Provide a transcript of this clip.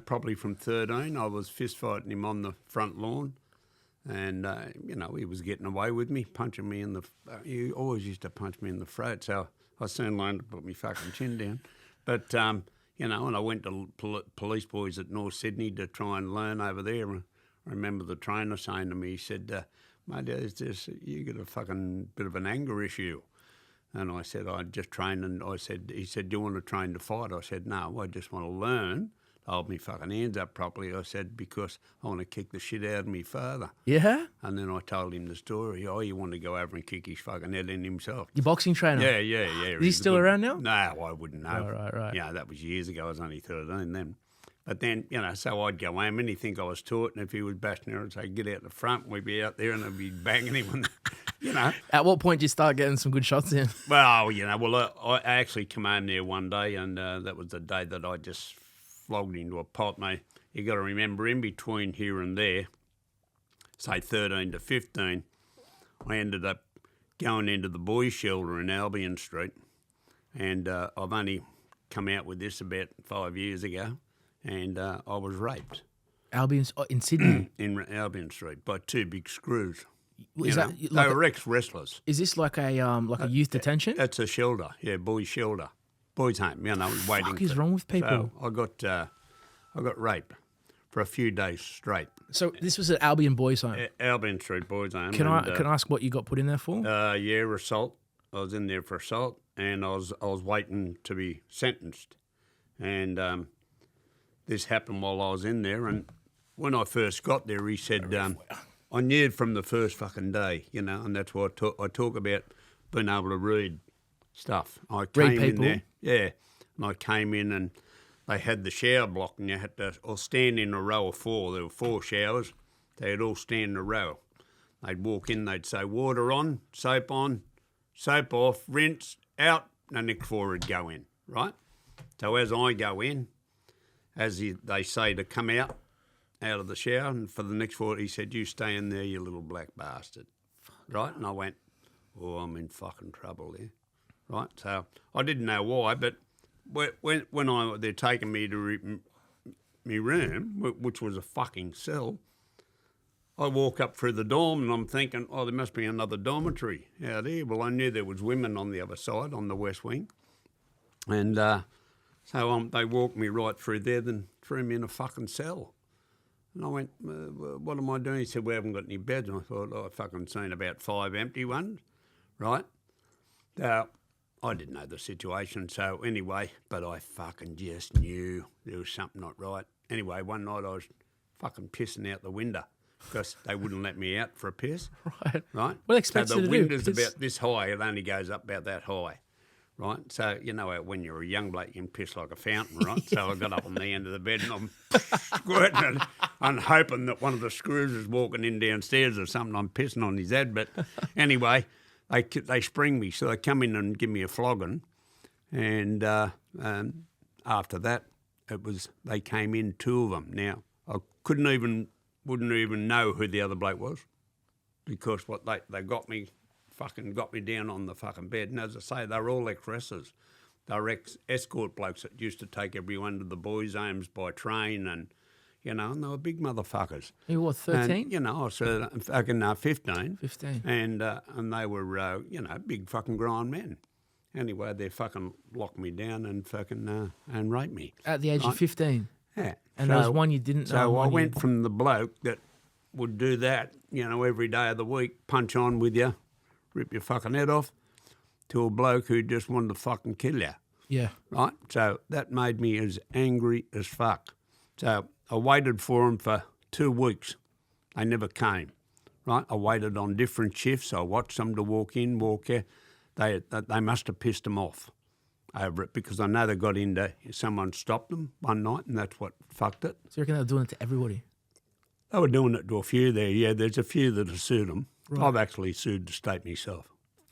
probably from 13, I was fist fighting him on the front lawn. And, he was getting away with me, punching me in the... he always used to punch me in the throat, so I soon learned to put my fucking chin down. But, and I went to police boys at North Sydney to try and learn over there. I remember the trainer saying to me, he said, mate, you got a fucking bit of an anger issue. And I said, I just trained, and he said, do you want to train to fight? I said, no, I just want to learn. Hold me fucking hands up properly, I said, because I want to kick the shit out of me father. Yeah? And then I told him the story. Oh, you want to go over and kick his fucking head in himself. Your boxing trainer? Yeah. Is he still around now? No, I wouldn't know. Right. That was years ago. I was only 13 then. But then, so I'd go home and he'd think I was taught, and if he was bashing her, I'd say, get out the front, and we'd be out there and I'd be banging him. At what point did you start getting some good shots in? Well, I actually come home there one day, and that was the day that I just flogged into a pot, mate. You got to remember, in between here and there, say 13 to 15, I ended up going into the boys' shelter in Albion Street, and I've only come out with this about 5 years ago, and I was raped. Albion in Sydney? In Albion Street by two big screws. They were ex-wrestlers. Is this like a youth detention? That's a shelter, boys' shelter. Boys' home, waiting. What the fuck is wrong with people? So I got raped for a few days straight. So this was at Albion Boys' Home? Albion Street Boys' Home. Can I ask what you got put in there for? Assault. I was in there for assault, and I was waiting to be sentenced. And this happened while I was in there, and when I first got there, he said, I knew from the first fucking day, and that's why I talk about being able to read stuff. I came in there, and I came in and they had the shower block, and you had to all stand in a row of four. There were 4 showers. They'd all stand in a row. They'd walk in, they'd say, water on, soap off, rinse, out, and the next 4 would go in, right? So as I go in, they say to come out of the shower, and for the next 4, he said, you stay in there, you little black bastard, right? And I went, oh, I'm in fucking trouble there, right? So I didn't know why, but when they're taking me to my room, which was a fucking cell, I walk up through the dorm and I'm thinking, oh, there must be another dormitory out here. Well, I knew there was women on the other side, on the west wing. And so they walked me right through there, then threw me in a fucking cell. And I went, what am I doing? He said, we haven't got any beds. And I thought, I've fucking seen about 5 empty ones, right? I didn't know the situation, so anyway, but I fucking just knew there was something not right. Anyway, one night I was fucking pissing out the window because they wouldn't let me out for a piss. Right. Right? What expects so you to do? the window's about this high. It only goes up about that high, right? So, when you're a young bloke, you can piss like a fountain, right? So I got up on the end of the bed and I'm squirting it. I'm hoping that one of the screws is walking in downstairs or something. I'm pissing on his head. But anyway, they spring me. So they come in and give me a flogging. And after that, they came in, 2 of them. Now, I wouldn't even know who the other bloke was because they got me down on the fucking bed. And as I say, they were all ex-wrestlers. They were escort blokes that used to take everyone to the boys' homes by train and, and they were big motherfuckers. You were 13? And, I was fucking 15. 15. And they were, big fucking grown men. Anyway, they fucking locked me down and fucking and raped me. At the age of 15? Yeah. And there was one you didn't know. So I went from the bloke that would do that, every day of the week, punch on with you, rip your fucking head off, to a bloke who just wanted to fucking kill you. Yeah. Right? So that made me as angry as fuck. So I waited for them for 2 weeks. They never came. Right? I waited on different shifts. I watched them to walk in, walk out. They must have pissed them off over it because I know they got into, someone stopped them one night and that's what fucked it. So you reckon they were doing it to everybody? They were doing it to a few there, yeah. There's a few that have sued them. Right. I've actually sued the state myself.